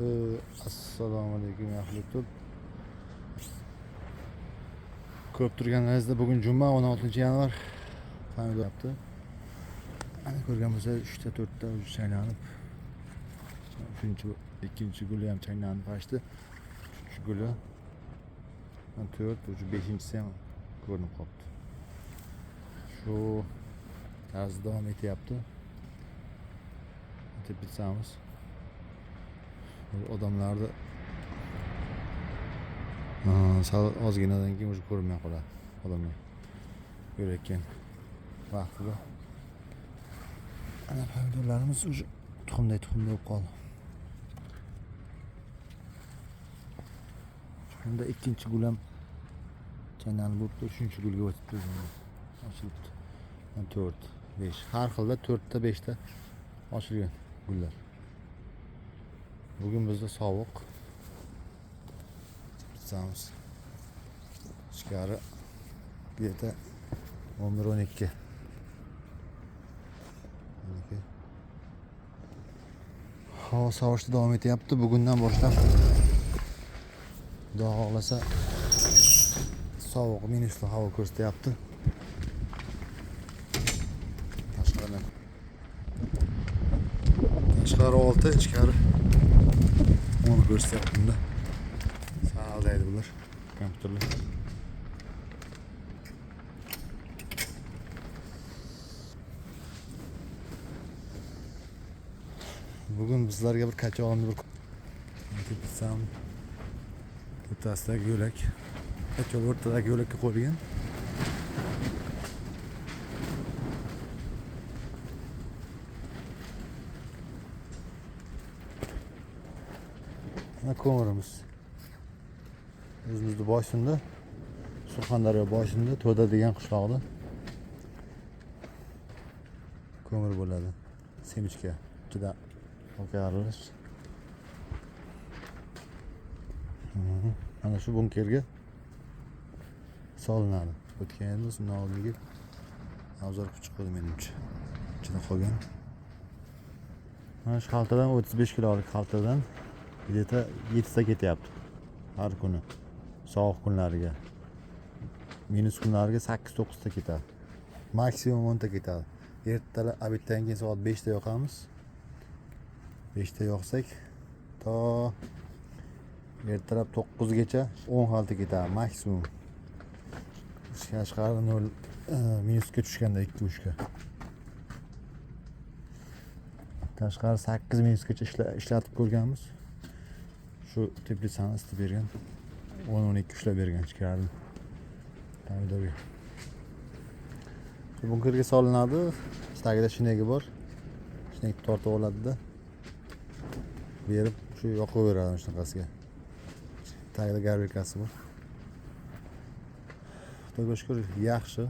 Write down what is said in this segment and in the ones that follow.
Assalomu alaykum yaxshi YouTube. Ko'p turganlaringizda bugun juma 16-yanvar pomidor yaptı. Ana ko'rgan bo'lsa 3 ta 4 ta chaynanib. Ikkinchi guli ham chaynanib qashdi. 3-guli 4, 5-inchisi ham ko'rinib qoldi. Shu tarzda davom etyapti. Deb bilsamiz. Odamlarni sal ozginadan keyin o'zi ko'rinmay qoladi odamlar yurayotgan vaqtida. Ana pomidorlarimiz o'zi tuxumday bo'lib qoldi. Shunda ikkinchi gul ham chaynalib bo'libdi, uchinchi gulga o'tibdi. Ochilibdi. 4, 5 har xilda 4 ta 5 ta ochilgan gullar. Bugün bizde sovuq. Bilsamiz. Ichkari где-то 11-12. Havo sovishda davom etyapti. Bugundan boshlab Xudo xohlasa sovuq minusli havo ko'rsatyapti. Tashqari 6, ichkari onu ko'rsatyapti bunda. Sağdaydı bular kompüterlar. Bugün bizlarga bir kacha oldi bir tepsam o'rtasidagi yo'lak. Kacha o'rtadagi yo'lakka qo'yilgan. Ko'mirimiz. O'zimizning boshida, Surxondaryo boshida To'da degan qishloqda ko'mir bo'ladi. Semichka, juda o'qarish. Mana shu bunkerga solinadi. O'tganimiz noligi avzor kuchib qo'ydi menimcha. Ichida qolgan. Mana shu xaltadan 35 kilolik xaltadan где-то 7 ta ketyapti har kuni. Sovuq kunlariga. Minus kunlariga 8-9 ta ketadi. Maksimum 10 ta ketadi. Ertalab obeddan keyin soat 5 ta yoqamiz. 5 ta yoqsak to ertalab 9 gacha 10 xalta ketadi maksimum. Tashqari 0 minusga tushganda 2-3 ga. Tashqari 8 minusgacha ishlatib ko'rganmiz. Şu teplisani isitib bergan 10-12 ushlab bergan chiqardi pomidorga. Shu bunkerga solinadi. Tagida shinegi bor. Shinek tortib oladida. Berib shu yoqib beradi shunaqasiga. Tagida garberkasi bor. Xudoga shukr yaxshi,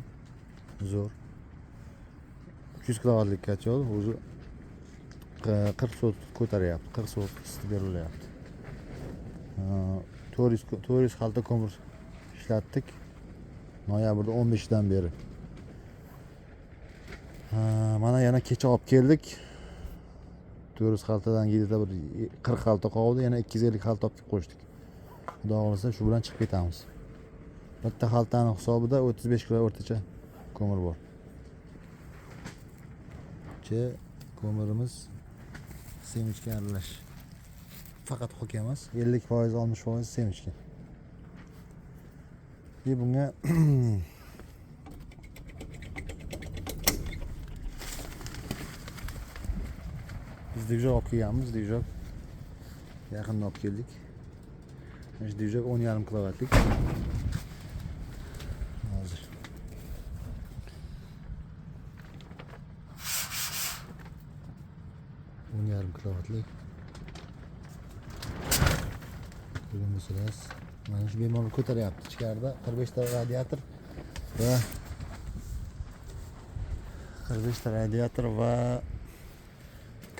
zo'r. 300 kilovatlik kachol o'zi 40 soat ko'taryapti. 40 soat isitib berilyapti. 400 xalta ko'mir ishlatdik noyabrda 15dan beri. Mana yana kecha olib keldik. 400 xaltadan 7 ta bir 40 xalta qoldi, yana 250 xalta olib qo'shdik. Xudo xolasa shu bilan chiqib ketamiz. Bitta xaltaning hisobida 35 kilo o'rtacha ko'mir bor. Ko'mirimiz semichga aralash. Fakat ho'k emas, 50% 60% semichka. Bunga biz dijok olib kelganmiz, dijok yaqinda olib keldik. Mana dijok 10,5 kilovatlik. Hozir 10,5 kilovatlik. Bugün mesela mana shu bemalol ko'taryapti. Ichkarida 45 ta radiator va 45 ta radiator va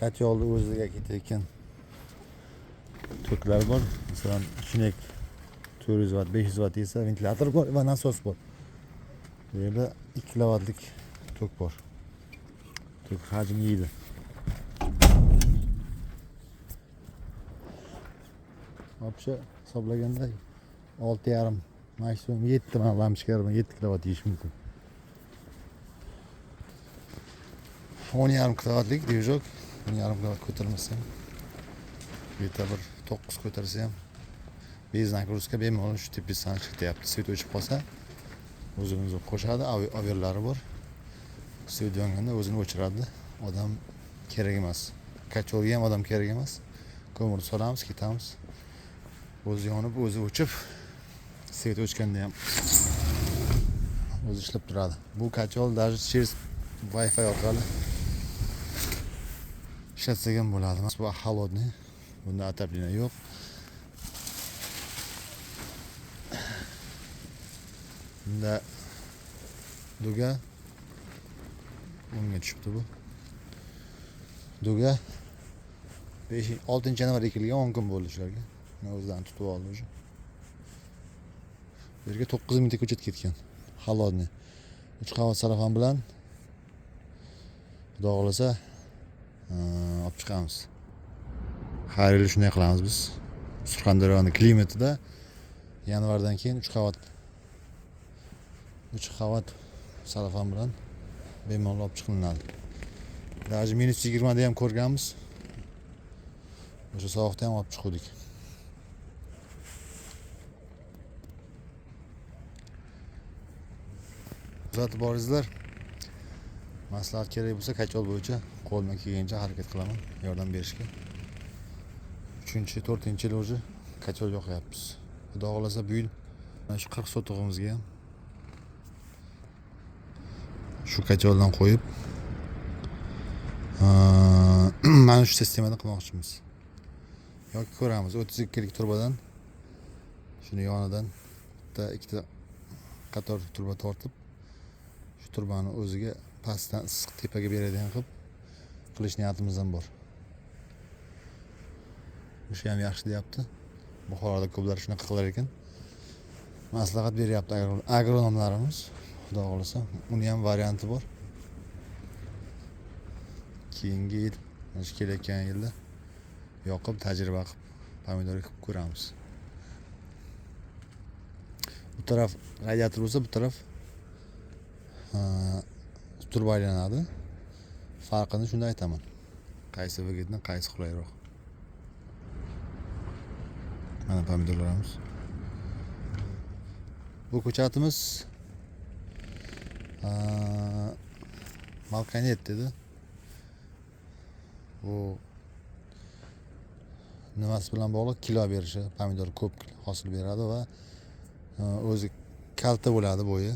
katyolni o'ziga ketayotgan toklar bor. Masalan, shinek 400 watt, 500 watt esa ventilyator bor va nasos bor. Bu yerda 2 kilovatlik tok bor. Tok hajmi yeydi. Вообще hisoblaganda 6,5 maksimum 7 mana lampochka 7 kilovat yeyish mumkin. 10,5 kilovatlik dvijok, 10,5 kilovat ko'tarmasa ham, bu yerda bir 9 ko'tarsa ham bez nagruzka bemalol shu tepasidan chiqyapti. Svet o'chib qolsa o'zini o'zi qo'shadi, averlari bor. Svet yonganda o'zini o'chiradi. Odam kerak emas. Kacholga ham odam kerak emas. Ko'mir solamiz, ketamiz. O'zi yonib, o'zi o'chib, svet o'chganda ham o'zi ishlab turadi. Bu kachol даже через Wi-Fi orqali ishlatsak ham bo'ladi. Bu холодный. Bunda отопление yo'q. Bunda duga unga tushibdi bu. Duga 6 yanvar ekilgan 10 kun bo'ldi shularga. O'zidan tutib oldi o'sha. Bu yerga 9 mingta ko'chat ketgan. Холодный. 3 qavat salafan bilan Xudo xolasa olib chiqamiz. Har yili shunday qilamiz biz. Surxondaryoning klimatida yanvardan keyin 3 qavat salafan bilan bemalol olib chiqiladi. Даже -20 da ham ko'rganmiz. O'sha sovuqda ham olib chiqdik. Kuzatib boringizlar. Maslahat kerak bo'lsa kachol bo'yicha qo'limdan kelgancha harakat qilaman yordam berishga. 3-4 yil o'zi kachol yoqyapmiz. Xudo xolasa bu yil mana shu 40 sotug'imizga ham shu kacholdan qo'yib mana shu sistemada qilmoqchimiz. Yoki ko'ramiz 32 kilik turbadan shuni yonidan bitta ikkita qator turba tortib shu turbani o'ziga pastdan issiq tepaga beradigan qilish niyatimiz ham bor. O'sha ham yaxshi deyapti. Buxoroda ko'plar shunaqa qilar ekan. Maslahat beryapti agronomlarimiz. Xudo xolasa, uni ham varianti bor. Keyingi yil, mana kelayotgan yilda yoqib tajriba qilib pomidor ekib ko'ramiz. Bu taraf radiator bo'lsa, bu taraf turba aylanadi. Farqini shunda aytaman. Qaysi vigitdan qaysi qulayroq. Mana pomidorlarimiz. Bu ko'chatimiz Malkanet dedi. Bu nimasi bilan bog'liq? Kilo berishi, pomidor ko'p hosil beradi va o'zi kalta bo'ladi bo'yi.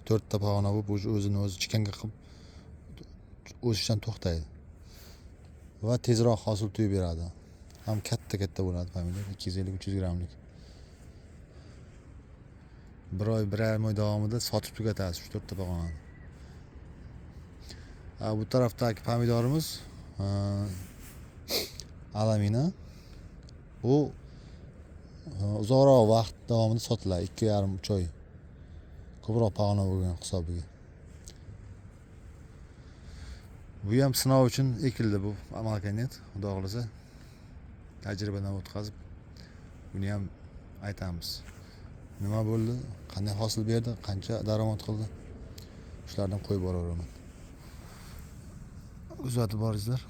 4 ta pog'ona bo'lib, o'zini o'zi chikanga qilib o'sishdan to'xtaydi. Va tezroq hosil to'yib beradi. Ham katta bo'ladi pomidor, 250-300 grammlik. Bir oy, bir yarim oy davomida sotib tugatasiz shu 4 ta pog'onani. Bu tarafdagi pomidorimiz alamina. Bu uzoqroq vaqt davomida sotiladi, 2,5-3 oy. Ko'proq pog'ona bo'lgan hisobiga. Bu ham sinov uchun ekildi bu Malkanet. Xudo xolasa tajribadan o'tkazib buni ham aytamiz. Nima bo'ldi? Qanday hosil berdi? Qancha daromad qildi? Shulardan qo'yib boraveraman. Kuzatib boringizlar.